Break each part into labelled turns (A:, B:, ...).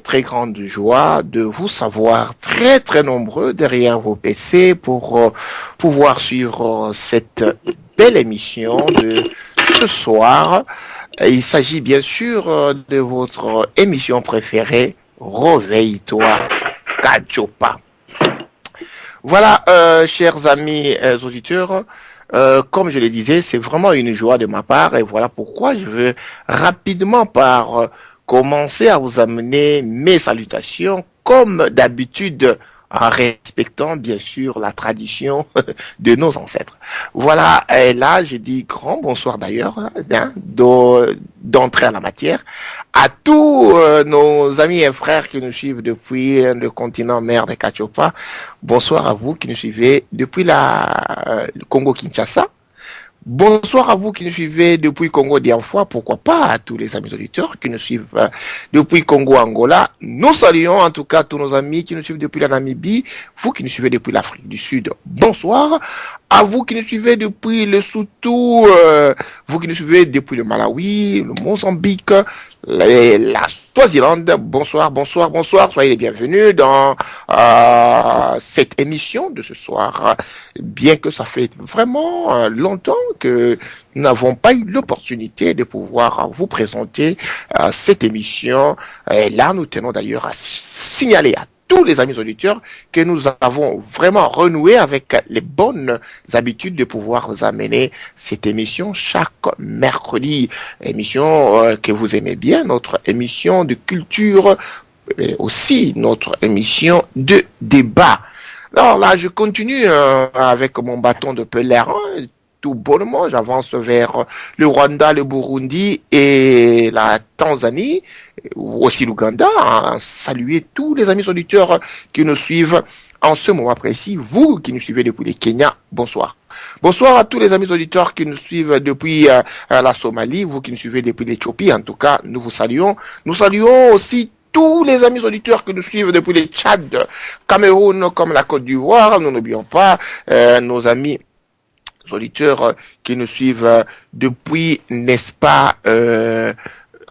A: Très grande joie de vous savoir très nombreux derrière vos PC pour pouvoir suivre cette belle émission de ce soir. Il s'agit bien sûr de votre émission préférée, Réveille-toi, Kachopa. Voilà, chers amis auditeurs, comme je le disais, c'est vraiment une joie de ma part et voilà pourquoi je veux rapidement commencer à vous amener mes salutations comme d'habitude en respectant bien sûr la tradition de nos ancêtres. Voilà, et là je dis grand bonsoir d'ailleurs, hein, d'entrer à la matière, à tous nos amis et frères qui nous suivent depuis le continent mère de Kachopa. Bonsoir à vous qui nous suivez depuis le Congo-Kinshasa. Bonsoir à vous qui nous suivez depuis Congo d'Ianfoua, pourquoi pas à tous les amis auditeurs qui nous suivent depuis Congo-Angola. Nous saluons en tout cas tous nos amis qui nous suivent depuis la Namibie, vous qui nous suivez depuis l'Afrique du Sud, bonsoir. À vous qui nous suivez depuis le Soutou, vous qui nous suivez depuis le Malawi, le Mozambique, la Swaziland, bonsoir, soyez les bienvenus dans cette émission de ce soir, bien que ça fait vraiment longtemps que nous n'avons pas eu l'opportunité de pouvoir vous présenter cette émission. Et là, nous tenons d'ailleurs à signaler à tous les amis auditeurs que nous avons vraiment renoué avec les bonnes habitudes de pouvoir vous amener cette émission chaque mercredi. Émission que vous aimez bien, notre émission de culture, et aussi notre émission de débat. Alors là, je continue avec mon bâton de pèlerin. Tout bonnement, j'avance vers le Rwanda, le Burundi et la Tanzanie, ou aussi l'Ouganda. Hein. Saluer tous les amis auditeurs qui nous suivent en ce moment précis. Vous qui nous suivez depuis le Kenya, bonsoir. Bonsoir à tous les amis auditeurs qui nous suivent depuis la Somalie, vous qui nous suivez depuis l'Éthiopie. En tout cas, nous vous saluons. Nous saluons aussi tous les amis auditeurs qui nous suivent depuis le Tchad, Cameroun, comme la Côte d'Ivoire. Nous n'oublions pas nos amis auditeurs qui nous suivent depuis, n'est-ce pas, le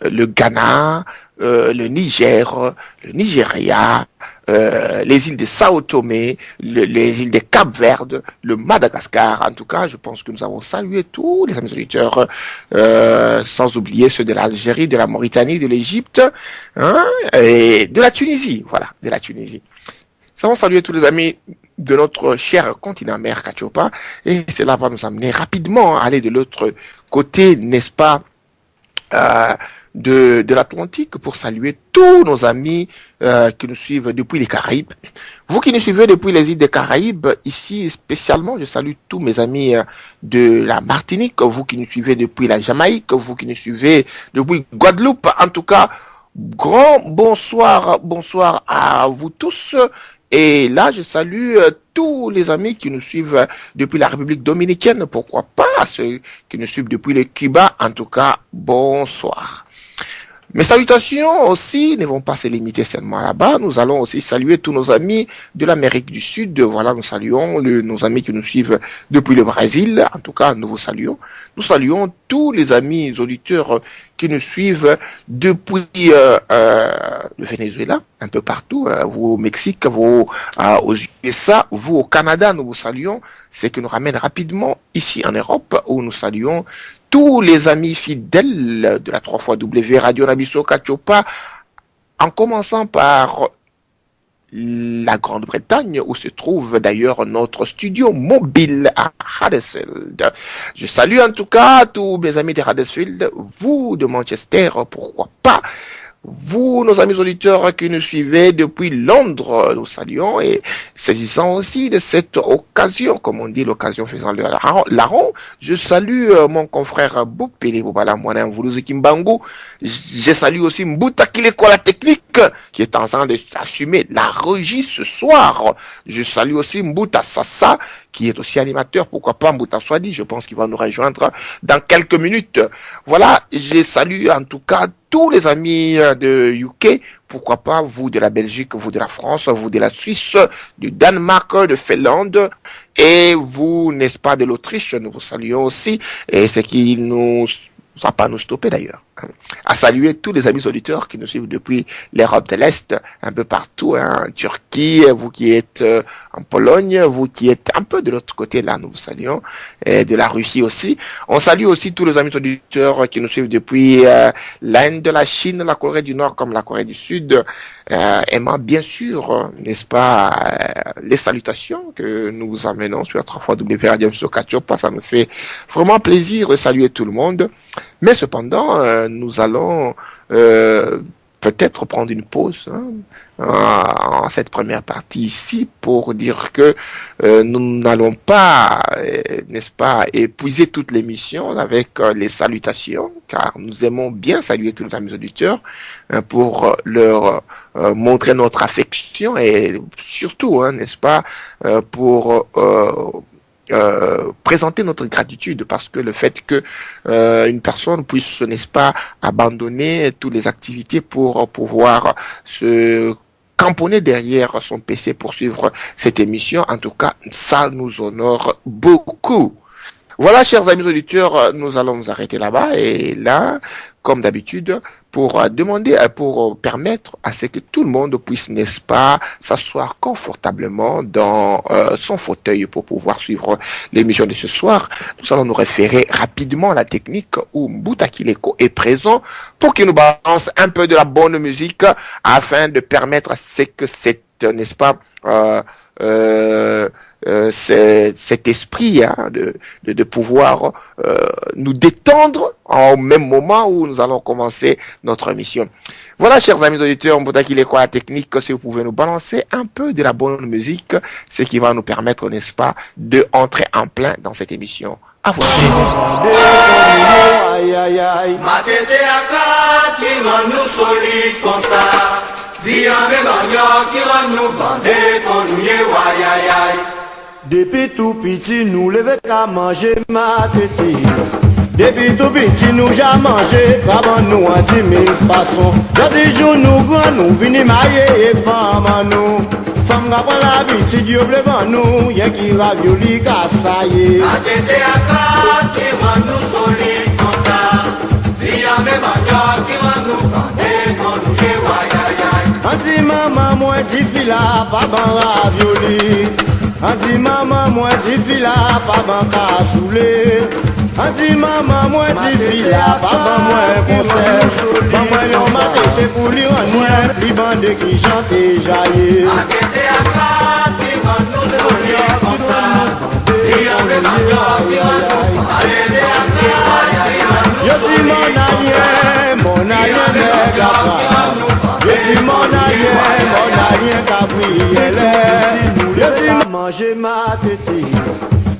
A: Ghana, le Niger, le Nigeria, les îles de Sao Tomé, les îles de Cap-Vert, le Madagascar. En tout cas, je pense que nous avons salué tous les amis auditeurs, sans oublier ceux de l'Algérie, de la Mauritanie, de l'Égypte, hein, et de la Tunisie. Voilà, de la Tunisie. Nous avons salué tous les amis de notre cher continent mère Kachopa, et cela va nous amener rapidement à aller de l'autre côté, n'est-ce pas, de l'Atlantique, pour saluer tous nos amis qui nous suivent depuis les Caraïbes. Vous qui nous suivez depuis les îles des Caraïbes, ici spécialement, je salue tous mes amis de la Martinique, vous qui nous suivez depuis la Jamaïque, vous qui nous suivez depuis Guadeloupe. En tout cas, grand bonsoir à vous tous. Et là, je salue tous les amis qui nous suivent depuis la République dominicaine, pourquoi pas ceux qui nous suivent depuis le Cuba. En tout cas, bonsoir. Mes salutations aussi ne vont pas se limiter seulement là-bas. Nous allons aussi saluer tous nos amis de l'Amérique du Sud. Voilà, nous saluons nos amis qui nous suivent depuis le Brésil. En tout cas, nous vous saluons. Nous saluons tous les amis auditeurs qui nous suivent depuis le Venezuela, un peu partout, vous au Mexique, vous aux USA, vous au Canada, nous vous saluons. Ce qui nous ramène rapidement ici en Europe, où nous saluons tous les amis fidèles de la 3xW Radio Nabiso Kachopa, en commençant par la Grande-Bretagne, où se trouve d'ailleurs notre studio mobile à Huddersfield. Je salue en tout cas tous mes amis de Huddersfield, vous de Manchester, pourquoi pas. Vous, nos amis auditeurs qui nous suivez depuis Londres, nous saluons et saisissant aussi de cette occasion, comme on dit, l'occasion faisant le larron, je salue mon confrère Boupele Boubala Mouana Mvoulouzi Kimbangu. Je salue aussi Mbouta Kileko la technique qui est en train d'assumer la régie ce soir. Je salue aussi Mbouta Sassa qui est aussi animateur, pourquoi pas Mbouta Swadi, je pense qu'il va nous rejoindre dans quelques minutes. Voilà, je salue en tout cas tous les amis de UK, pourquoi pas vous de la Belgique, vous de la France, vous de la Suisse, du Danemark, de Finlande, et vous, n'est-ce pas, de l'Autriche, nous vous saluons aussi, et ce qui nous va pas nous stopper d'ailleurs. À saluer tous les amis auditeurs qui nous suivent depuis l'Europe de l'Est, un peu partout, hein, Turquie, vous qui êtes en Pologne, vous qui êtes un peu de l'autre côté là, nous vous saluons, et de la Russie aussi. On salue aussi tous les amis auditeurs qui nous suivent depuis l'Inde, la Chine, la Corée du Nord comme la Corée du Sud, aimant bien sûr, n'est-ce pas, les salutations que nous vous amenons sur la 3xW Radio Kachopa, ça me fait vraiment plaisir de saluer tout le monde. Mais cependant, nous allons peut-être prendre une pause en cette première partie ici pour dire que nous n'allons pas, n'est-ce pas, épuiser toute l'émission avec les salutations, car nous aimons bien saluer tous nos amis auditeurs pour leur montrer notre affection et surtout, n'est-ce pas, pour présenter notre gratitude parce que le fait que une personne puisse, n'est-ce pas, abandonner toutes les activités pour pouvoir se camponner derrière son PC pour suivre cette émission, en tout cas, ça nous honore beaucoup. Voilà, chers amis auditeurs, nous allons nous arrêter là-bas et là, comme d'habitude, pour demander, pour permettre à ce que tout le monde puisse, n'est-ce pas, s'asseoir confortablement dans son fauteuil pour pouvoir suivre l'émission de ce soir. Nous allons nous référer rapidement à la technique où Mbouta Kileko est présent pour qu'il nous balance un peu de la bonne musique afin de permettre à ce que cette, n'est-ce pas, cet esprit de pouvoir nous détendre au même moment où nous allons commencer notre émission. Voilà, chers amis auditeurs, Mbouta Kileko la technique, si vous pouvez nous balancer un peu de la bonne musique, ce qui va nous permettre, n'est-ce pas, de entrer en plein dans cette émission. À vous.
B: Depuis tout petit, nous levons qu'à manger ma tétée. Depuis tout petit, nous j'ai mangé, avant nous en 10 000 façons. Dans des jours, nous grands, nous venons mailler et femmes à nous. Femmes qui prennent l'habitude, Dieu devant nous, y'a qui ravioli, cassaillé.
C: Ma tétée à quatre, qui rend nous solides comme ça. Si y'a même un qui rend nous bandés, qu'on nous y voit,
B: on dit maman, moi, dis fila, pas ban ravioli. On dit maman, moi, dis fila, pas ban cassoulet. On dit maman, moi, dis fila, pas ban moi, concert. Ban moi, yon m'a tété pour lui rendre, li bande qui chante et jaillit.
C: ma tétée à quatre, qui rend nous solides comme ça. Si y'a même un qui rend nous bandés,
B: Yo dis mon alien n'est pas. Yo dis mon alien cabriel. Yo dis manger ma tétée.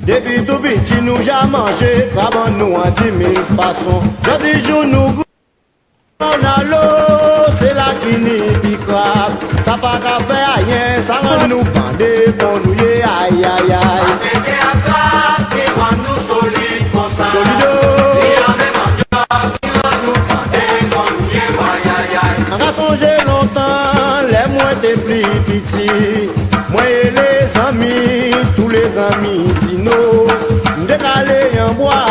B: Depuis tout petit nous j'ai mangé, avant nous en 10 000 façons. Yo dis jour nous on a l'eau, c'est la qui n'y piquera. Ça pas qu'à faire rien, ça rend nous bandés pour nous y aïe aïe aïe.
C: ma tétée à quatre, qui rend nous solides comme ça.
B: Solido.
C: Si y'a même un qui rend nous bandés, qu'on nous y voit.
B: Moi et les amis, tous les amis dino, décalé en bois,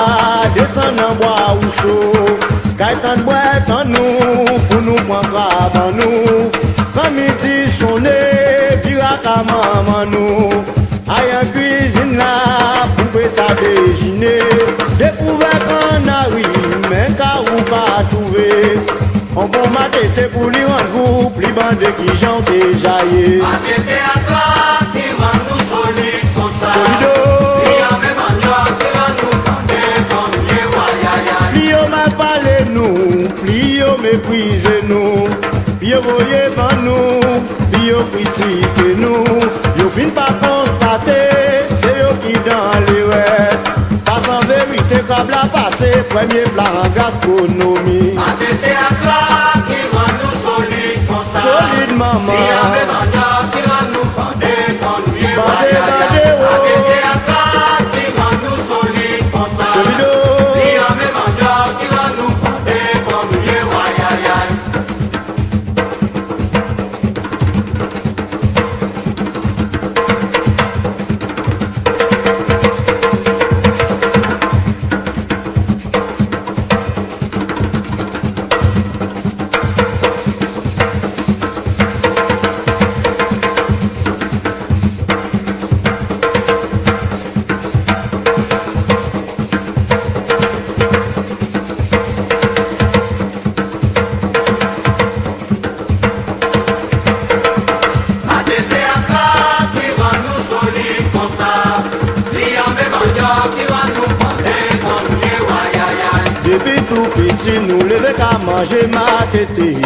B: descendre en bois ou saut. Kaitan boîte en nous, pour nous prendre avant nous. Quand midi sonné, pirata maman nous. Aïe en cuisine là, pour que ça déjeuner. Découvert qu'on arrive, mais car ou pas trouver. On bon matin pour lui rendre groupe, les bandes qui chantent et jaillent.
C: Matete à toi, qui rend nous solides comme ça.
B: Solido.
C: Si y'a même un jour qui rend nous tendez, comme nous y voyage.
B: Plio mal parlé nous, plio méprisé nous. Plio voyez devant nous, plio critique nous. Yo fin pas constater, c'est yo qui dans les rêves. Pas en vérité comme la passé, premier plan en gastronomie.
C: Matete à toi, qui rend nous solides comme ça.
B: Solide maman.
C: Si y'a même un jour qui rend nous tendez, comme nous y
B: Bandé,
C: voyage.
B: bandé, oh.
C: Matete à toi, qui rend nous solides comme ça.
B: Solido.
C: Si y'a même un jour qui rend nous tendez, comme nous y voyage.
B: Depuis tout petit nous lever qu'à manger ma tété.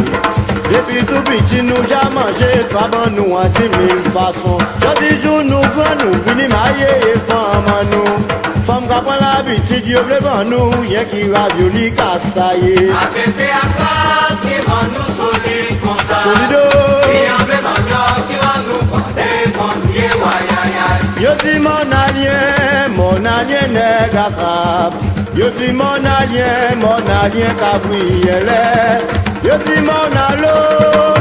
B: Depuis tout petit nous j'ai mangé travaux nous en 10 000 façons. Jodi jour nous grand nous vini mailler et femme à nous. Femme qui prend l'habitude yo vle ban nous, rien qui ravioli kassaye.
C: Matete à toi, qui rend nous solides comme ça.
B: Solido.
C: Si y'a même un jour qui rend nous tendez, comme nous y voyage.
B: Yo dis mon alien n'est capable. Yo dis mon alien cabriole. Yo dis mon allo,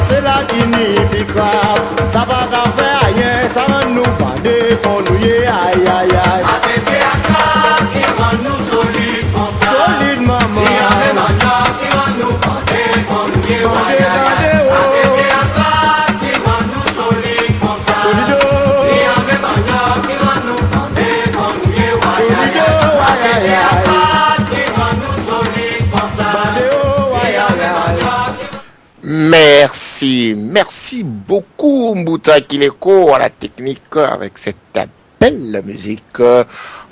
B: c'est la Guinée picrap. Ça va qu'à faire rien, ça va nous bander, qu'on nous y aïe aïe aïe.
C: Matete à toi, qui rend nous solides comme ça.
B: Solide maman.
C: Si y'a même un jour qui rend nous tendez, comme nous y
B: Bandé,
C: voyage.
B: bandé, oh.
C: Matete à toi, qui rend nous solides comme ça.
B: Solido.
C: Si y'a même un jour qui rend nous tendez, comme nous y voyage.
B: Solido, aïe aïe
C: Matete à
B: aïe.
C: toi, qui rend nous solides comme ça.
B: Bandé, oh,
C: Si
B: aïe
C: y'a
B: aïe
C: même un
B: aïe.
C: jour qui
A: Merci beaucoup Mbuta Kileko à la technique avec cette belle musique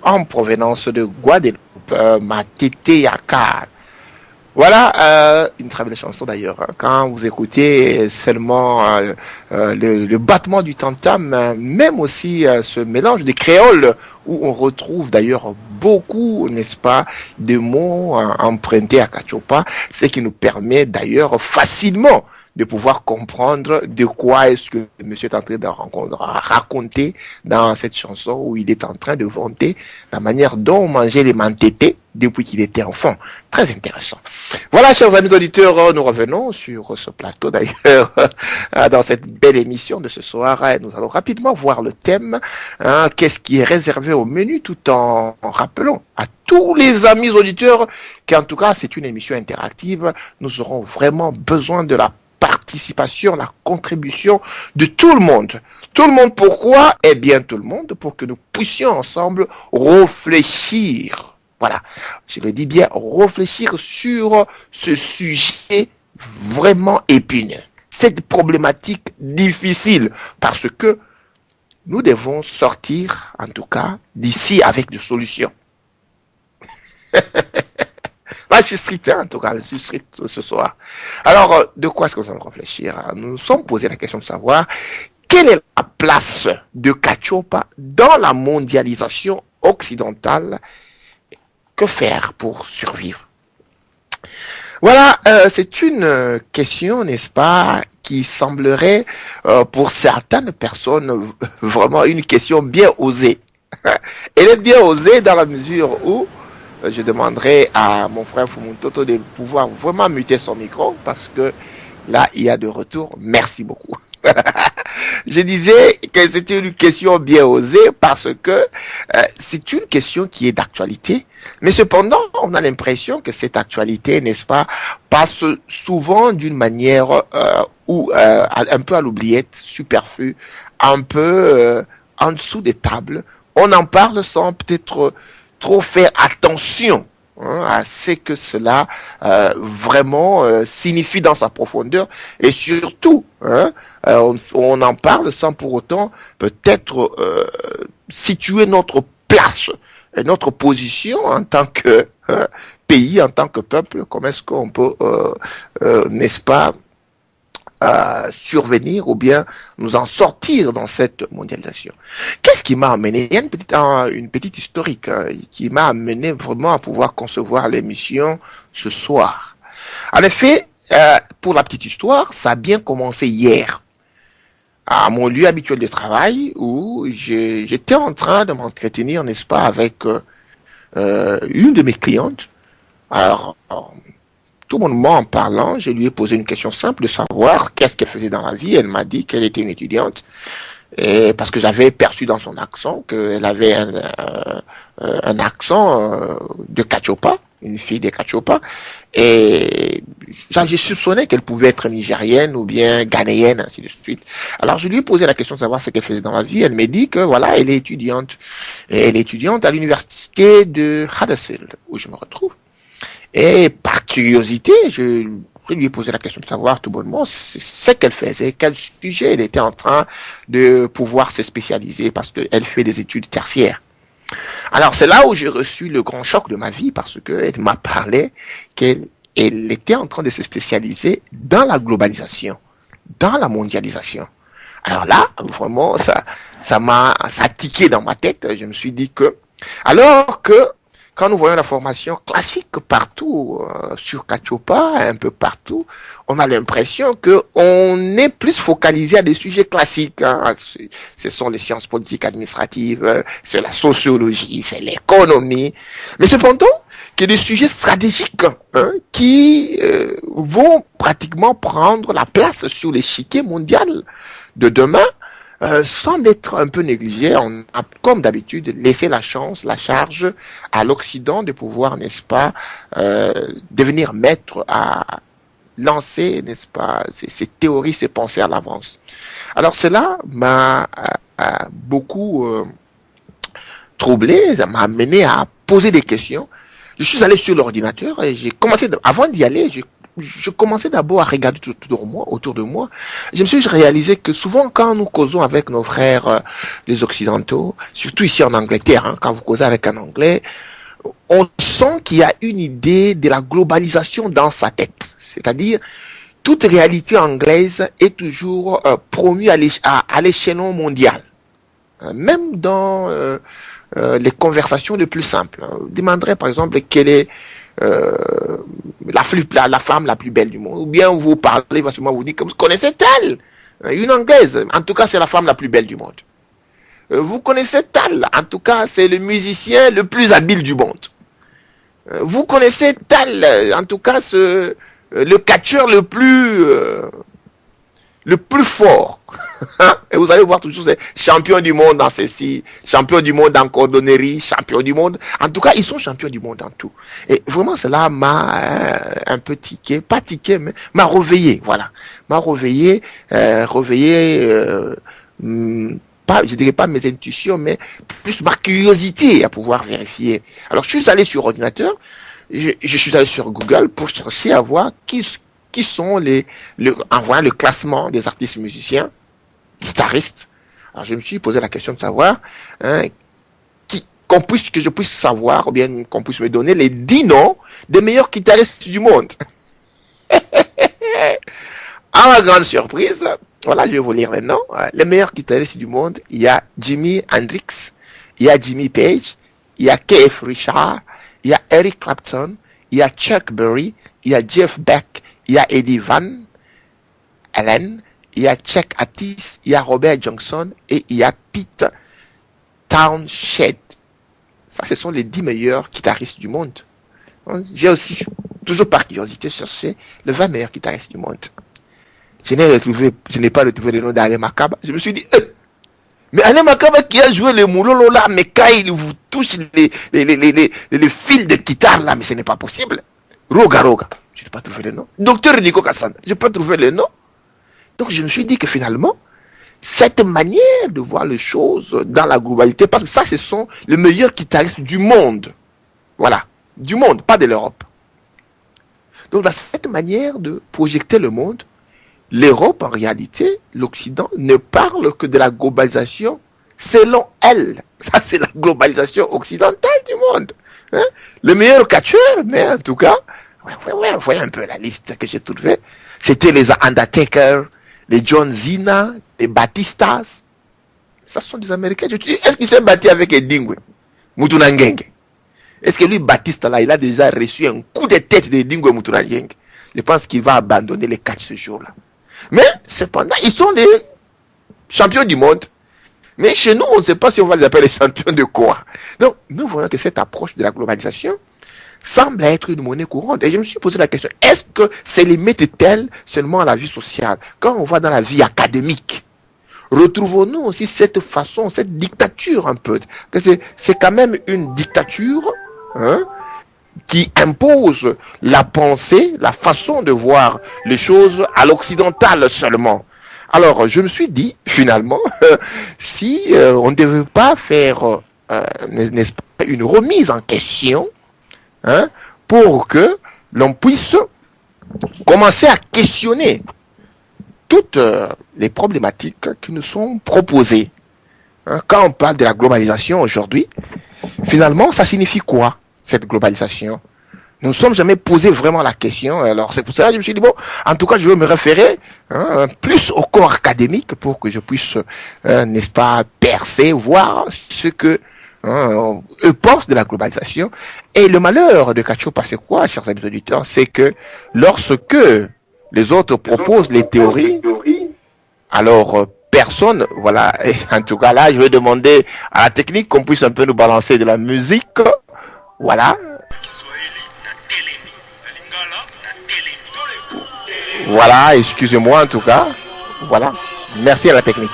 A: en provenance de Guadeloupe, Matete Yakar. Voilà une très belle chanson d'ailleurs. Quand vous écoutez seulement le battement du tam-tam, même aussi ce mélange des créoles où on retrouve d'ailleurs beaucoup, n'est-ce pas, de mots empruntés à Kachopa, ce qui nous permet d'ailleurs facilement de pouvoir comprendre de quoi est-ce que monsieur est en train de raconter dans cette chanson où il est en train de vanter la manière dont on mangeait les mantétés depuis qu'il était enfant. Très intéressant. Voilà, chers amis auditeurs, nous revenons sur ce plateau d'ailleurs, dans cette belle émission de ce soir. Nous allons rapidement voir le thème, qu'est-ce qui est réservé au menu, tout en rappelant à tous les amis auditeurs qu'en tout cas c'est une émission interactive. Nous aurons vraiment besoin de la participation, la contribution de tout le monde. Tout le monde pourquoi? Eh bien tout le monde pour que nous puissions ensemble réfléchir. Voilà, je le dis bien, réfléchir sur ce sujet vraiment épineux. Cette problématique difficile parce que nous devons sortir, en tout cas, d'ici avec des solutions. Là, je suis strict, en tout cas, je suis strict ce soir. Alors, de quoi est-ce que nous allons réfléchir? Nous nous sommes posé la question de savoir quelle est la place de Kachopa dans la mondialisation occidentale. Que faire pour survivre? Voilà, c'est une question, n'est-ce pas, qui semblerait pour certaines personnes vraiment une question bien osée. Elle est bien osée dans la mesure où je demanderai à mon frère Fumuntoto de pouvoir vraiment muter son micro parce que là, il y a de retour. Merci beaucoup. Je disais que c'était une question bien osée parce que c'est une question qui est d'actualité. Mais cependant, on a l'impression que cette actualité, n'est-ce pas, passe souvent d'une manière un peu à l'oubliette, superflue, un peu en dessous des tables. On en parle sans peut-être trop faire attention à ce que cela vraiment signifie dans sa profondeur et surtout on en parle sans pour autant peut-être situer notre place et notre position en tant que pays, en tant que peuple. Comment est-ce qu'on peut n'est-ce pas survenir ou bien nous en sortir dans cette mondialisation. Qu'est-ce qui m'a amené? Il y a une petite historique qui m'a amené vraiment à pouvoir concevoir l'émission ce soir. En effet, pour la petite histoire, ça a bien commencé hier, à mon lieu habituel de travail, où j'étais en train de m'entretenir, n'est-ce pas, avec une de mes clientes. Alors, tout bonnement en parlant, je lui ai posé une question simple de savoir qu'est-ce qu'elle faisait dans la vie. Elle m'a dit qu'elle était une étudiante. Et parce que j'avais perçu dans son accent qu'elle avait un accent de Cachopa, une fille de Cachopa. Et j'ai soupçonné qu'elle pouvait être nigérienne ou bien ghanéenne, ainsi de suite. Alors je lui ai posé la question de savoir ce qu'elle faisait dans la vie. Elle m'a dit que voilà, elle est étudiante. Et elle est étudiante à l'université de Huddersfield, où je me retrouve. Et par curiosité, je lui ai posé la question de savoir tout bonnement ce qu'elle faisait, quel sujet elle était en train de pouvoir se spécialiser parce qu'elle fait des études tertiaires. Alors c'est là où j'ai reçu le grand choc de ma vie parce qu'elle m'a parlé qu'elle était en train de se spécialiser dans la globalisation, dans la mondialisation. Alors là, vraiment, ça a tiqué dans ma tête. Je me suis dit que, alors que quand nous voyons la formation classique partout, sur Cachopa, un peu partout, on a l'impression qu'on est plus focalisé à des sujets classiques. Ce sont les sciences politiques administratives, c'est la sociologie, c'est l'économie. Mais cependant, qu'il y a des sujets stratégiques qui vont pratiquement prendre la place sur l'échiquier mondial de demain. Semble être un peu négligé. On a, comme d'habitude, laissé la chance, la charge à l'Occident de pouvoir, n'est-ce pas, devenir maître à lancer, n'est-ce pas, ces théories, ces pensées à l'avance. Alors cela m'a beaucoup troublé, ça m'a amené à poser des questions. Je suis allé sur l'ordinateur et j'ai commencé, avant d'y aller, je commençais d'abord à regarder autour de moi. Je me suis réalisé que souvent quand nous causons avec nos frères les Occidentaux, surtout ici en Angleterre, quand vous causez avec un Anglais, on sent qu'il y a une idée de la globalisation dans sa tête. C'est-à-dire, toute réalité anglaise est toujours promue à l'échelon mondial. Même dans les conversations les plus simples. Vous demanderez par exemple quelle est la femme la plus belle du monde. Ou bien vous parlez, facilement vous dites que vous connaissez telle, une anglaise, en tout cas c'est la femme la plus belle du monde. Vous connaissez tel, en tout cas c'est le musicien le plus habile du monde. Vous connaissez tel, en tout cas le catcheur le plus fort. Et vous allez voir toujours ces champions du monde dans ceci, champions du monde en cordonnerie, champions du monde. En tout cas, ils sont champions du monde en tout. Et vraiment, cela m'a un peu tiqué, pas tiqué, mais m'a réveillé, voilà. M'a réveillé, pas, je dirais pas mes intuitions, mais plus ma curiosité à pouvoir vérifier. Alors, je suis allé sur ordinateur, je suis allé sur Google pour chercher à voir qui sont en voyant le classement des artistes musiciens, guitaristes. Alors je me suis posé la question de savoir que je puisse savoir, ou bien qu'on puisse me donner les 10 noms des meilleurs guitaristes du monde. À ma grande surprise, voilà, je vais vous lire les noms. Les meilleurs guitaristes du monde, il y a Jimi Hendrix, il y a Jimmy Page, il y a Keith Richards, il y a Eric Clapton, il y a Chuck Berry, il y a Jeff Beck, il y a Eddie Van Halen, il y a Chuck Attis, il y a Robert Johnson et il y a Pete Townshend. Ça, ce sont les 10 meilleurs guitaristes du monde. J'ai aussi, toujours par curiosité, cherché les 20 meilleurs guitaristes du monde. je n'ai pas retrouvé le nom d'Alain Makaba. Je me suis dit, mais Alain Makaba qui a joué le moulolo là, mais quand il vous touche les fils de guitare là, mais ce n'est pas possible. Roga Roga, je n'ai pas trouvé le nom. Docteur Nico Kassanda, je n'ai pas trouvé le nom. Donc je me suis dit que finalement, cette manière de voir les choses dans la globalité, parce que ça, ce sont les meilleurs guitaristes du monde. Voilà, du monde, pas de l'Europe. Donc dans cette manière de projeter le monde, l'Europe, en réalité, l'Occident, ne parle que de la globalisation selon elle. Ça, c'est la globalisation occidentale du monde. Hein? Le meilleur catcheur, mais en tout cas, voyez un peu la liste que j'ai trouvée. C'était les Undertaker, les John Cena, les Batistas. Ça sont des Américains. Je te dis, est-ce qu'il s'est battu avec Edingwe Mutunangenge? Est-ce que lui, Batista, là, il a déjà reçu un coup de tête d'Edingwe Mutunangenge? Je pense qu'il va abandonner les catchs ce jour-là. Mais, cependant, ils sont les champions du monde. Mais chez nous, on ne sait pas si on va les appeler les champions de quoi. Donc, nous voyons que cette approche de la globalisation semble être une monnaie courante. Et je me suis posé la question, est-ce que c'est limite-t-elle seulement à la vie sociale? Quand on va dans la vie académique, retrouvons-nous aussi cette façon, cette dictature un peu. C'est quand même une dictature, hein, qui impose la pensée, la façon de voir les choses à l'occidental seulement. Alors, je me suis dit, finalement, si on ne devait pas faire, n'est-ce pas, une remise en question, hein, pour que l'on puisse commencer à questionner toutes les problématiques qui nous sont proposées. Hein, quand on parle de la globalisation aujourd'hui, finalement, ça signifie quoi, cette globalisation? Nous ne sommes jamais posé vraiment la question. Alors, c'est pour ça que je me suis dit, bon, en tout cas, je veux me référer, hein, plus au corps académique pour que je puisse, n'est-ce pas, percer, voir ce que eux pensent de la globalisation. Et le malheur de Kachopa, c'est quoi, chers amis auditeurs? C'est que lorsque les autres proposent les théories, alors personne, voilà, et en tout cas là, je vais demander à la technique qu'on puisse un peu nous balancer de la musique. Voilà. Voilà, excusez-moi en tout cas. Voilà. Merci à la technique.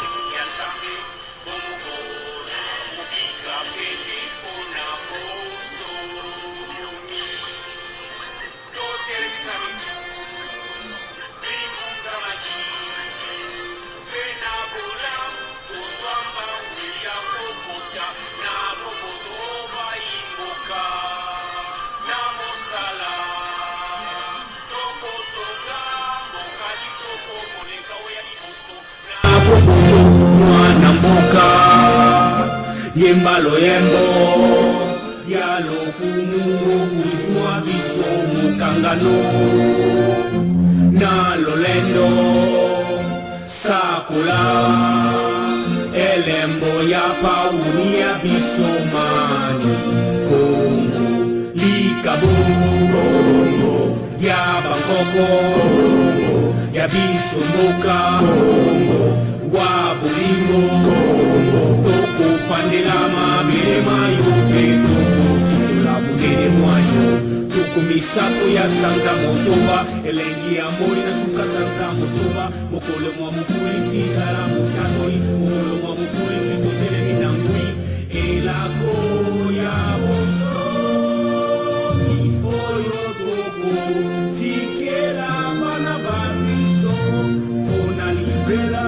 B: Yembalo yembo yalo kumumu kuiswa biso mutangano na lolendo sakula elembo ya paunia biso mani Kongo likabu Kongo ya Bangkoko Kongo ya biso moka Kongo wa bulingo Kongo pandela mabirema yope tukutula mugere mwayo tukumisato ya sanza motoba elengi ya mori na suka sanza motoba mokolo mwa mukulisi sala mukatoi mokolo mwa mukulisi totele minangui elako ya boso oyo toko tikela bana babiso ona libera.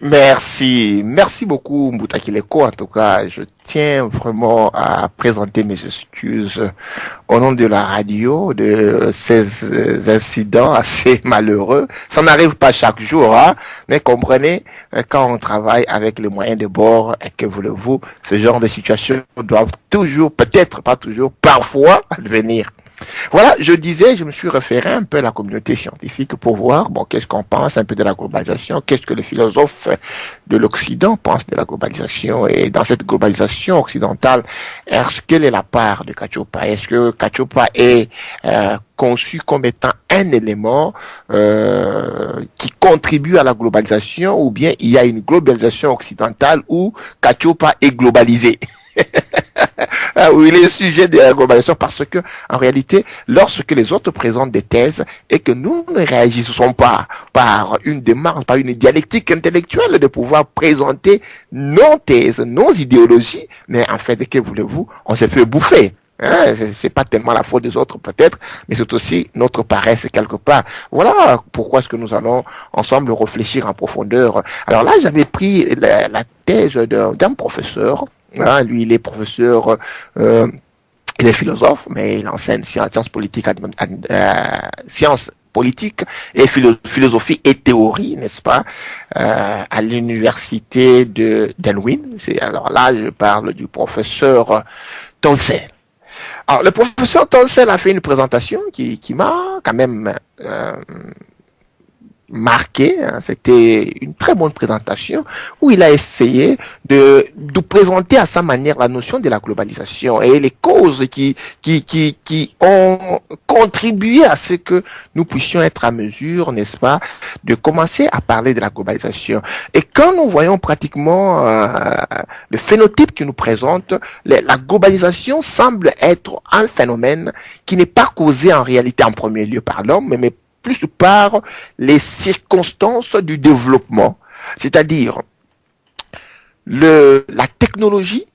A: Merci beaucoup Mbutakileko. En tout cas, je tiens vraiment à présenter mes excuses au nom de la radio de ces incidents assez malheureux. Ça n'arrive pas chaque jour, hein, mais comprenez, quand on travaille avec les moyens de bord, et que voulez-vous, ce genre de situations doivent toujours, peut-être pas toujours, parfois advenir. Voilà, je disais, je me suis référé un peu à la communauté scientifique pour voir, bon, qu'est-ce qu'on pense un peu de la globalisation, qu'est-ce que les philosophes de l'Occident pensent de la globalisation, et dans cette globalisation occidentale, quelle est la part de Kachopa? Est-ce que Kachopa est conçu comme étant un élément qui contribue à la globalisation, ou bien il y a une globalisation occidentale où Kachopa est globalisé? Ah oui, les sujets de la globalisation, parce que, en réalité, lorsque les autres présentent des thèses et que nous ne réagissons pas par une démarche, par une dialectique intellectuelle de pouvoir présenter nos thèses, nos idéologies, mais en fait, que voulez-vous, on s'est fait bouffer. Hein, c'est pas tellement la faute des autres peut-être, mais c'est aussi notre paresse quelque part. Voilà pourquoi est-ce que nous allons ensemble réfléchir en profondeur. Alors là, j'avais pris la thèse d'un professeur. Hein, lui, il est professeur, il est philosophe, mais il enseigne sciences politiques, sciences politique et philosophie et théorie, n'est-ce pas, à l'université d'Elwyn. Alors là, je parle du professeur Tolsel. Alors, le professeur Tolsel a fait une présentation qui m'a quand même marqué. Hein. C'était une très bonne présentation où il a essayé de présenter à sa manière la notion de la globalisation et les causes qui ont contribué à ce que nous puissions être à mesure, n'est-ce pas, de commencer à parler de la globalisation. Et quand nous voyons pratiquement le phénotype qui nous présente, la globalisation semble être un phénomène qui n'est pas causé en réalité en premier lieu par l'homme, mais plus par les circonstances du développement, c'est-à-dire la technologie,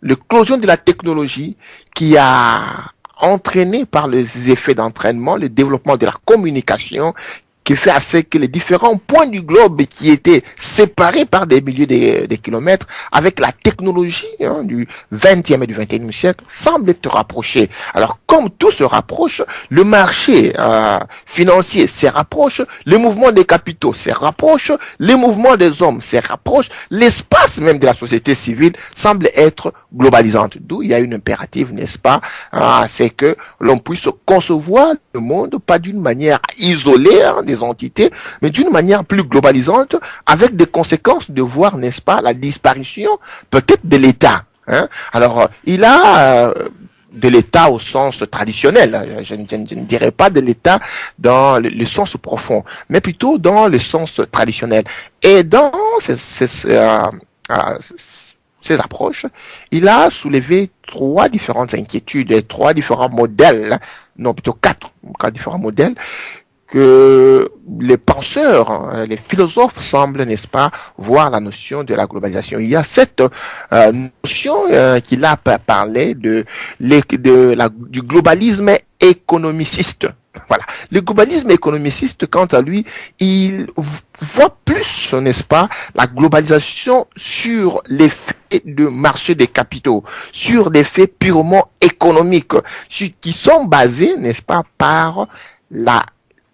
A: l'éclosion de la technologie qui a entraîné par les effets d'entraînement le développement de la communication qui fait à ce que les différents points du globe qui étaient séparés par des milliers de kilomètres avec la technologie du 20e et du 21e siècle semblent être rapprochés. Alors comme tout se rapproche, le marché financier se rapproche, le mouvement des capitaux se rapproche, les mouvements des hommes se rapprochent, l'espace même de la société civile semble être globalisante. D'où il y a une impérative, n'est-ce pas, c'est que l'on puisse concevoir le monde pas d'une manière isolée des entités, mais d'une manière plus globalisante, avec des conséquences de voir, n'est-ce pas, la disparition peut-être de l'État. Hein. Alors, il a de l'État au sens traditionnel, je ne dirais pas de l'État dans le sens profond, mais plutôt dans le sens traditionnel. Et dans ces approches, il a soulevé trois différentes inquiétudes et trois différents modèles, non plutôt quatre différents modèles que les penseurs, les philosophes semblent, n'est-ce pas, voir la notion de la globalisation. Il y a cette notion qu'il a parlé du globalisme économiciste. Voilà. Le globalisme économiciste, quant à lui, il voit plus, n'est-ce pas, la globalisation sur l'effet de marché des capitaux, sur des faits purement économiques, qui sont basés, n'est-ce pas, par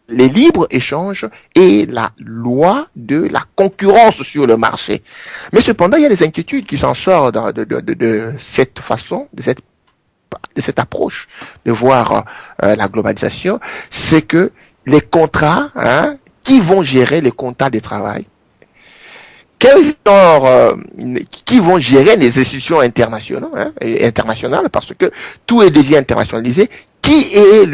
A: les libres échanges et la loi de la concurrence sur le marché. Mais cependant, il y a des inquiétudes qui s'en sortent de cette façon, de cette approche de voir la globalisation, c'est que les contrats, qui vont gérer les contrats de travail, quel genre, qui vont gérer les institutions internationales, parce que tout devient internationalisé. Qui est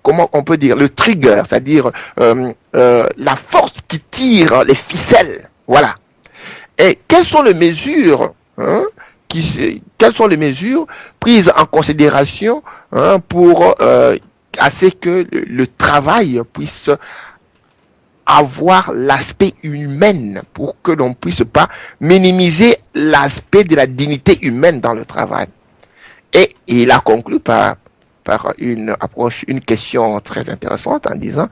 A: comment on peut dire, le trigger, c'est-à-dire la force qui tire les ficelles, voilà. Et quelles sont les mesures, quelles sont les mesures prises en considération pour à ce que le travail puisse avoir l'aspect humain, pour que l'on puisse pas minimiser l'aspect de la dignité humaine dans le travail. Et il a conclu par une approche, une question très intéressante en disant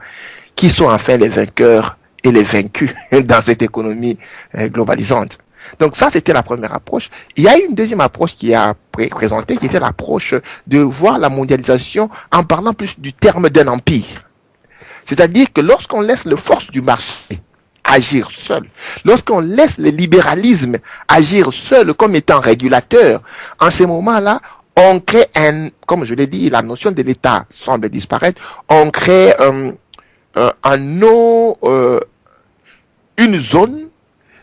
A: qui sont enfin les vainqueurs et les vaincus dans cette économie globalisante. Donc ça, c'était la première approche. Il y a une deuxième approche qui a présentée, qui était l'approche de voir la mondialisation en parlant plus du terme d'un empire. C'est-à-dire que lorsqu'on laisse les forces du marché agir seul, lorsqu'on laisse le libéralisme agir seul comme étant régulateur, en ces moments-là, on crée comme je l'ai dit, la notion de l'État semble disparaître, on crée une zone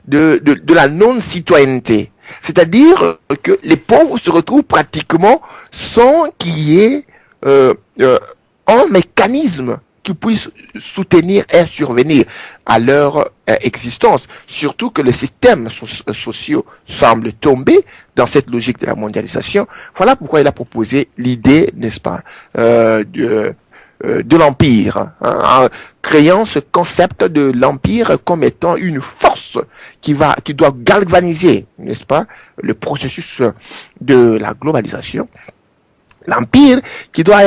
A: de la non-citoyenneté. C'est-à-dire que les pauvres se retrouvent pratiquement sans qu'il y ait un mécanisme qui puisse soutenir et survenir à leur existence. Surtout que le système social semble tomber dans cette logique de la mondialisation. Voilà pourquoi il a proposé l'idée, n'est-ce pas, de l'empire, en créant ce concept de l'empire comme étant une force qui doit galvaniser, n'est-ce pas, le processus de la globalisation. L'empire qui doit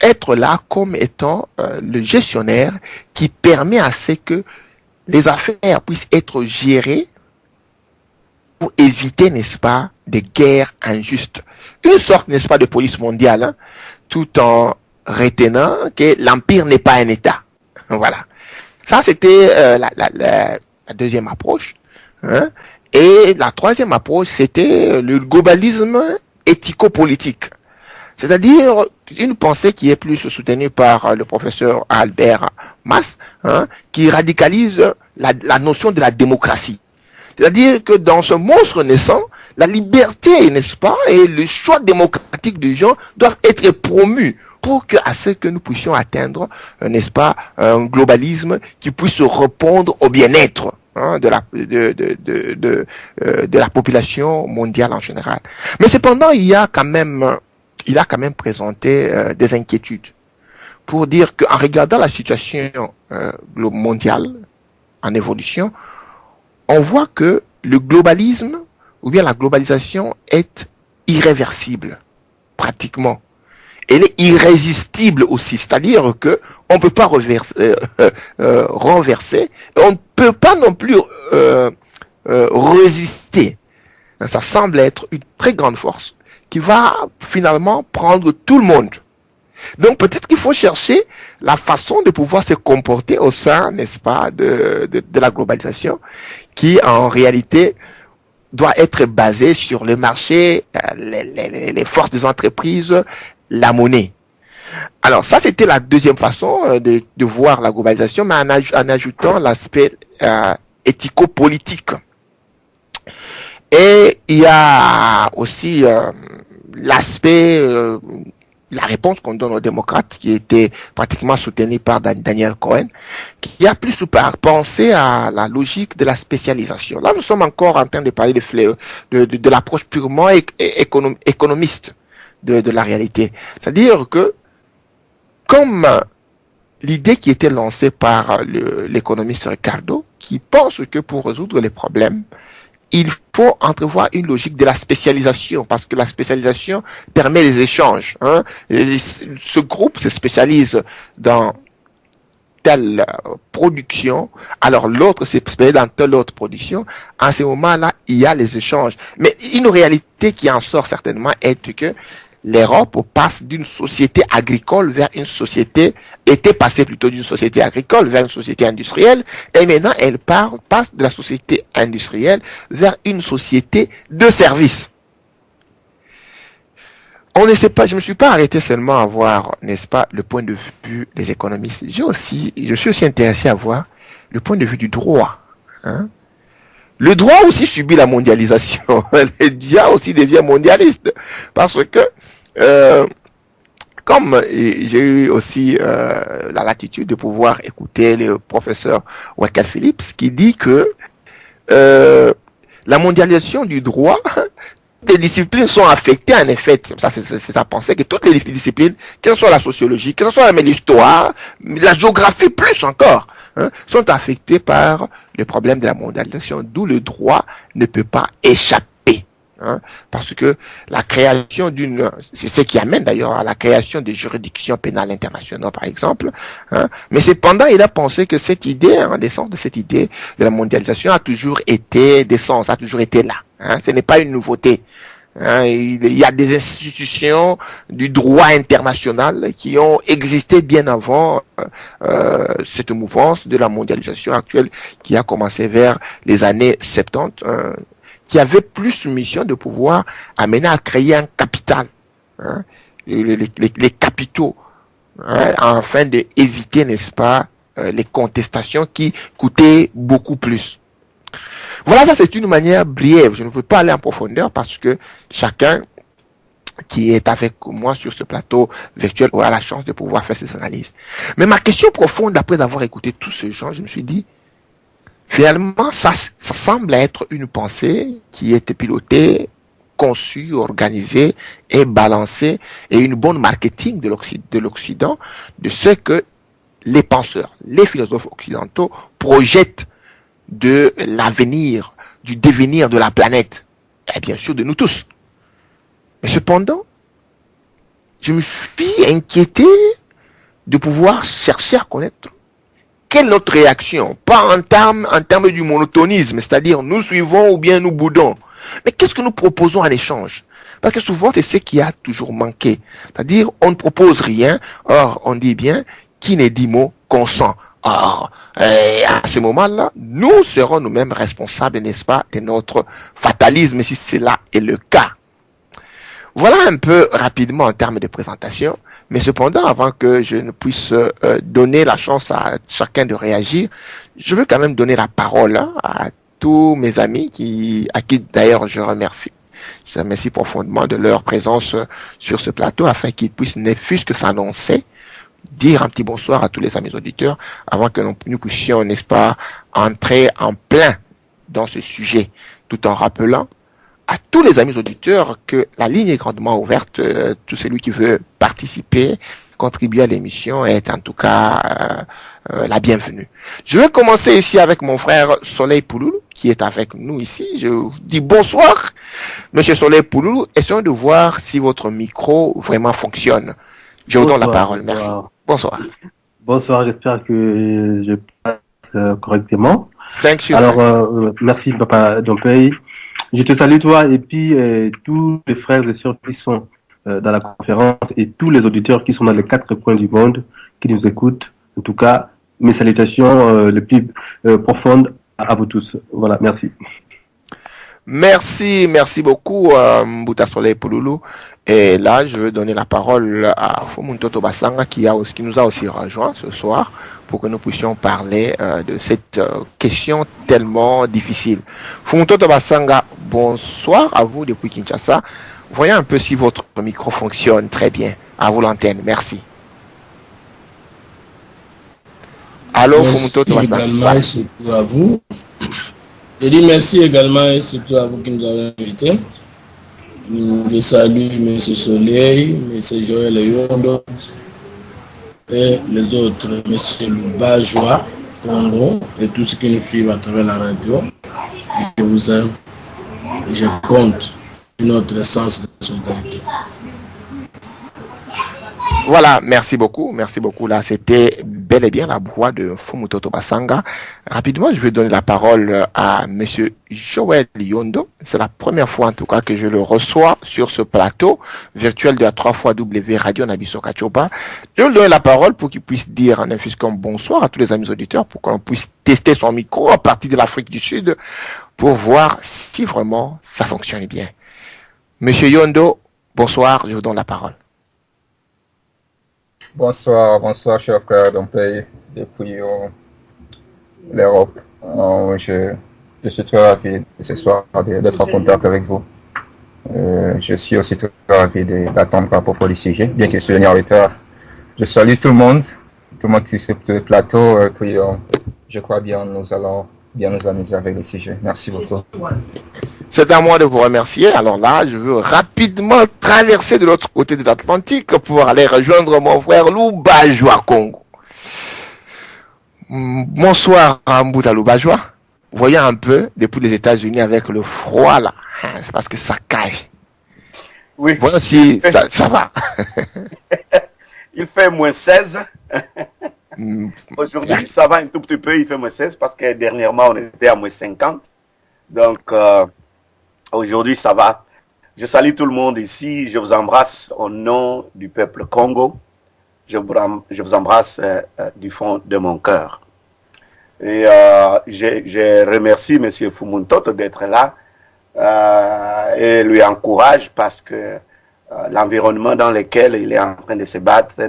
A: être là comme étant le gestionnaire qui permet à ce que les affaires puissent être gérées pour éviter, n'est-ce pas, des guerres injustes. Une sorte, n'est-ce pas, de police mondiale, hein, tout en retenant que l'empire n'est pas un État. Voilà. Ça, c'était la deuxième approche. Hein. Et la troisième approche, c'était le globalisme éthico-politique. C'est-à-dire une pensée qui est plus soutenue par le professeur Albert Mas, hein, qui radicalise la notion de la démocratie. C'est-à-dire que dans ce monstre naissant, la liberté, n'est-ce pas, et le choix démocratique des gens doivent être promus pour à ce que nous puissions atteindre, n'est-ce pas, un globalisme qui puisse répondre au bien-être, hein, de la population mondiale en général. Mais cependant, il a quand même présenté des inquiétudes pour dire qu'en regardant la situation mondiale en évolution, on voit que le globalisme ou bien la globalisation est irréversible, pratiquement. Elle est irrésistible aussi, c'est-à-dire que on ne peut pas renverser, on ne peut pas non plus résister. Ça semble être une très grande force qui va finalement prendre tout le monde. Donc peut-être qu'il faut chercher la façon de pouvoir se comporter au sein, n'est-ce pas, de la globalisation, qui en réalité doit être basée sur le marché, les forces des entreprises, la monnaie. Alors ça, c'était la deuxième façon de voir la globalisation, mais en ajoutant l'aspect éthico-politique. Et il y a aussi l'aspect, la réponse qu'on donne aux démocrates, qui était pratiquement soutenue par Daniel Cohen, qui a plus pensé à la logique de la spécialisation. Là, nous sommes encore en train de parler de l'approche purement économiste de la réalité. C'est-à-dire que, comme l'idée qui était lancée par l'économiste Ricardo, qui pense que pour résoudre les problèmes, il faut entrevoir une logique de la spécialisation, parce que la spécialisation permet les échanges. Hein. Ce groupe se spécialise dans telle production, alors l'autre se spécialise dans telle autre production. En ce moment-là, il y a les échanges. Mais une réalité qui en sort certainement est que l'Europe passe d'une société agricole vers une société, était passée plutôt d'une société agricole vers une société industrielle, et maintenant elle passe de la société industrielle vers une société de services. On ne sait pas, je ne me suis pas arrêté seulement à voir, n'est-ce pas, le point de vue des économistes. Je suis aussi intéressé à voir le point de vue du droit. Hein. Le droit aussi subit la mondialisation. Le droit aussi devient mondialiste. Parce que, comme j'ai eu aussi la latitude de pouvoir écouter le professeur Wakel Phillips, qui dit que la mondialisation du droit, les disciplines sont affectées en effet, ça c'est sa pensée, que toutes les disciplines, que ce soit la sociologie, que ce soit même l'histoire, la géographie plus encore, hein, sont affectées par le problème de la mondialisation, d'où le droit ne peut pas échapper. Hein, parce que la création c'est ce qui amène d'ailleurs à la création des juridictions pénales internationales par exemple, hein, mais cependant il a pensé que cette idée, hein, l'essence de cette idée de la mondialisation a toujours été d'essence, a toujours été là, hein, ce n'est pas une nouveauté. Hein, il y a des institutions du droit international qui ont existé bien avant cette mouvance de la mondialisation actuelle qui a commencé vers les années 70, qui avait plus une mission de pouvoir amener à créer un capital, hein, les capitaux, hein, afin d'éviter, n'est-ce pas, les contestations qui coûtaient beaucoup plus. Voilà, ça c'est une manière briève. Je ne veux pas aller en profondeur parce que chacun qui est avec moi sur ce plateau virtuel, aura la chance de pouvoir faire ces analyses. Mais ma question profonde, après avoir écouté tous ces gens, je me suis dit, finalement, ça semble être une pensée qui était pilotée, conçue, organisée et balancée, et une bonne marketing de l'Occident, de ce que les penseurs, les philosophes occidentaux projettent de l'avenir, du devenir de la planète, et bien sûr de nous tous. Mais cependant, je me suis inquiété de pouvoir chercher à connaître quelle est notre réaction, pas en termes du monotonisme, c'est-à-dire nous suivons ou bien nous boudons, mais qu'est-ce que nous proposons en échange? Parce que souvent, c'est ce qui a toujours manqué. C'est-à-dire, on ne propose rien, or, on dit bien, qui n'est dit mot consent. Or, à ce moment-là, nous serons nous-mêmes responsables, n'est-ce pas, de notre fatalisme, si cela est le cas. Voilà un peu rapidement en termes de présentation, mais cependant, avant que je ne puisse donner la chance à chacun de réagir, je veux quand même donner la parole à tous mes amis à qui d'ailleurs je remercie. Je remercie profondément de leur présence sur ce plateau afin qu'ils puissent, ne fût-ce que s'annoncer, dire un petit bonsoir à tous les amis auditeurs avant que nous puissions, n'est-ce pas, entrer en plein dans ce sujet, tout en rappelant à tous les amis auditeurs que la ligne est grandement ouverte. Tout celui qui veut participer, contribuer à l'émission est en tout cas la bienvenue. Je vais commencer ici avec mon frère Soleil Pouloulou qui est avec nous ici. Je vous dis bonsoir, Monsieur Soleil Pouloulou. Essayons de voir si votre micro vraiment fonctionne. Je vous donne la parole. Merci. Bonsoir.
D: Bonsoir, j'espère que je passe correctement.
A: 5 sur 5.
D: Alors, merci Papa Dompey. Je te salue toi et puis tous les frères et sœurs qui sont dans la conférence et tous les auditeurs qui sont dans les 4 coins du monde, qui nous écoutent. En tout cas, mes salutations les plus profondes à vous tous. Voilà, merci.
A: Merci beaucoup Mbouta Soleil Pouloulou. Et là, je veux donner la parole à Fumuntoto Basanga qui nous a aussi rejoint ce soir pour que nous puissions parler de cette question tellement difficile. Fumuntoto Basanga, bonsoir à vous depuis Kinshasa. Voyez un peu si votre micro fonctionne très bien. À vous l'antenne, merci. Allô, Fumuntoto Basanga.
E: Également, et surtout à vous. Je dis merci également et surtout à vous qui nous avez invités. Je salue M. Soleil, M. Joël Yondo et les autres, M. Lubajois, Congo et tous ceux qui nous suivent à travers la radio. Je vous aime et je compte notre sens de solidarité.
A: Voilà, merci beaucoup. Là, c'était bel et bien la voix de Fumuntoto Basanga. Rapidement, je vais donner la parole à Monsieur Joël Yondo. C'est la première fois, en tout cas, que je le reçois sur ce plateau virtuel de la 3xW Radio Nabiso Kachoba. Je vais lui donner la parole pour qu'il puisse dire en infusquant bonsoir à tous les amis auditeurs pour qu'on puisse tester son micro à partir de l'Afrique du Sud pour voir si vraiment ça fonctionne bien. Monsieur Yondo, bonsoir, je vous donne la parole.
F: Bonsoir, cher frère Dompey, depuis l'Europe. Je suis très ravi ce soir d'être en contact avec vous. Je suis aussi très ravi d'attendre à propos du sujet, bien que je sois en retard. Je salue tout le monde qui est sur le plateau. Puis, je crois bien nous allons bien nous amuser avec le sujet. Merci beaucoup.
A: C'est à moi de vous remercier. Alors là, je veux rapidement traverser de l'autre côté de l'Atlantique pour aller rejoindre mon frère Lubajois Congo. Bonsoir à Mbouta Lubajois. Vous voyez un peu, depuis les États-Unis avec le froid là, c'est parce que ça caille.
G: Oui.
A: Voilà si ça va.
G: Il fait moins 16. Aujourd'hui, ça va un tout petit peu, il fait moins 16 parce que dernièrement, on était à moins 50. Donc, aujourd'hui, ça va. Je salue tout le monde ici. Je vous embrasse au nom du peuple Congo. Je vous embrasse du fond de mon cœur. Et je remercie M. Fumuntoto d'être là et lui encourage parce que l'environnement dans lequel il est en train de se battre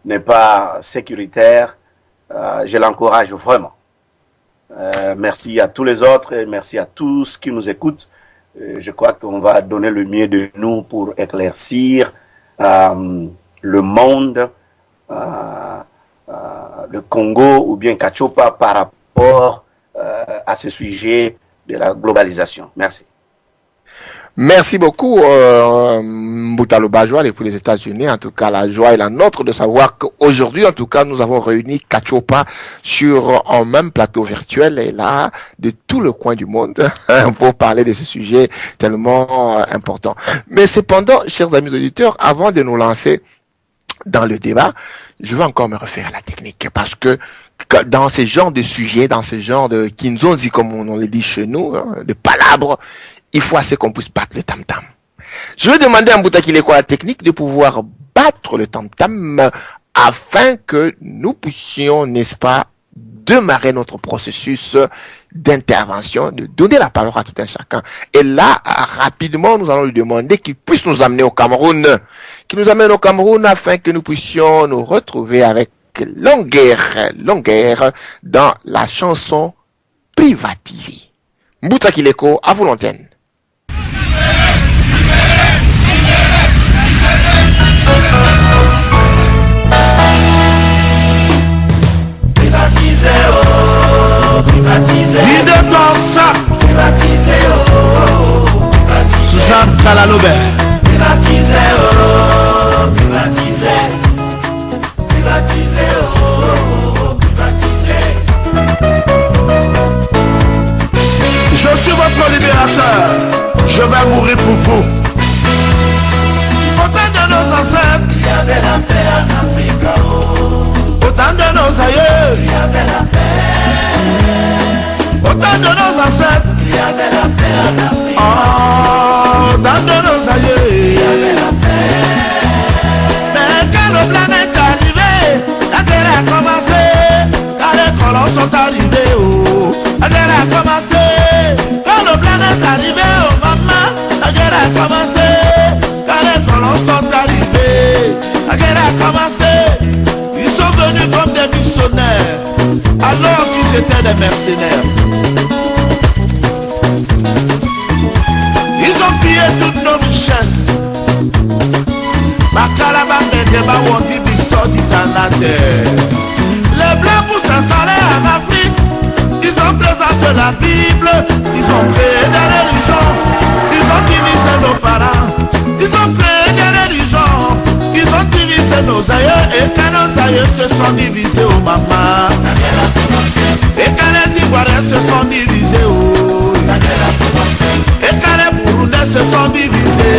G: n'est pas sécuritaire. Je l'encourage vraiment. Merci à tous les autres et merci à tous qui nous écoutent. Je crois qu'on va donner le mieux de nous pour éclaircir le monde, le Congo ou bien Kachopa par rapport à ce sujet de la globalisation. Merci.
A: Merci beaucoup, Mboutalo Bajoual, et pour les États-Unis. En tout cas, la joie est la nôtre de savoir qu'aujourd'hui, en tout cas, nous avons réuni Kachopa sur un même plateau virtuel et là, de tout le coin du monde pour parler de ce sujet tellement important. Mais cependant, chers amis auditeurs, avant de nous lancer dans le débat, je vais encore me refaire à la technique parce que dans ce genre de sujets, dans ce genre de kinzonzi, comme on le dit chez nous, de palabres, il faut assez qu'on puisse battre le tam-tam. Je vais demander à Mbouta qu'il est quoi la technique de pouvoir battre le tam-tam afin que nous puissions, n'est-ce pas, démarrer notre processus d'intervention, de donner la parole à tout un chacun. Et là, rapidement, nous allons lui demander qu'il puisse nous amener au Cameroun. Qu'il nous amène au Cameroun afin que nous puissions nous retrouver avec longueur dans la chanson privatisée. Mbouta Kileko, à vous l'antenne.
C: Privatisé, oh, privatisé.
B: Vide ton sac,
C: Privatisé, oh, privatisé.
B: Suzanne Kalalobert.
C: Privatisé, oh, privatisé. Privatisé, oh, privatisé.
B: Je suis votre libérateur. Je vais mourir pour vous. Au temps de nos ancêtres,
C: Il y avait la paix en Afrique, oh.
B: au temps de nos aïeux,
C: Il y avait la paix.
B: au temps de nos ancêtres,
C: Il y avait la paix en Afrique.
B: au temps de nos aïeux.
C: Il y avait la paix.
B: Mais quand le blanc est arrivé, la guerre a commencé. Quand les colons sont arrivés, oh, la guerre a commencé. Quand le blanc est arrivé, oh maman, la guerre a commencé. Quand les colons sont arrivés, la guerre a commencé. Ils sont venus comme des missionnaires, alors qu'ils étaient des mercenaires. Ils ont pillé toutes nos richesses. Les blancs pour s'installer en Afrique, ils ont présenté la Bible, ils ont créé des religions, ils ont divisé nos parents, ils ont créé des religions, ils ont divisé nos aïeux, et quand nos aïeux se sont divisés au maman, et quand les Ivoiriens se sont divisés au, et quand les Burundais se sont divisés,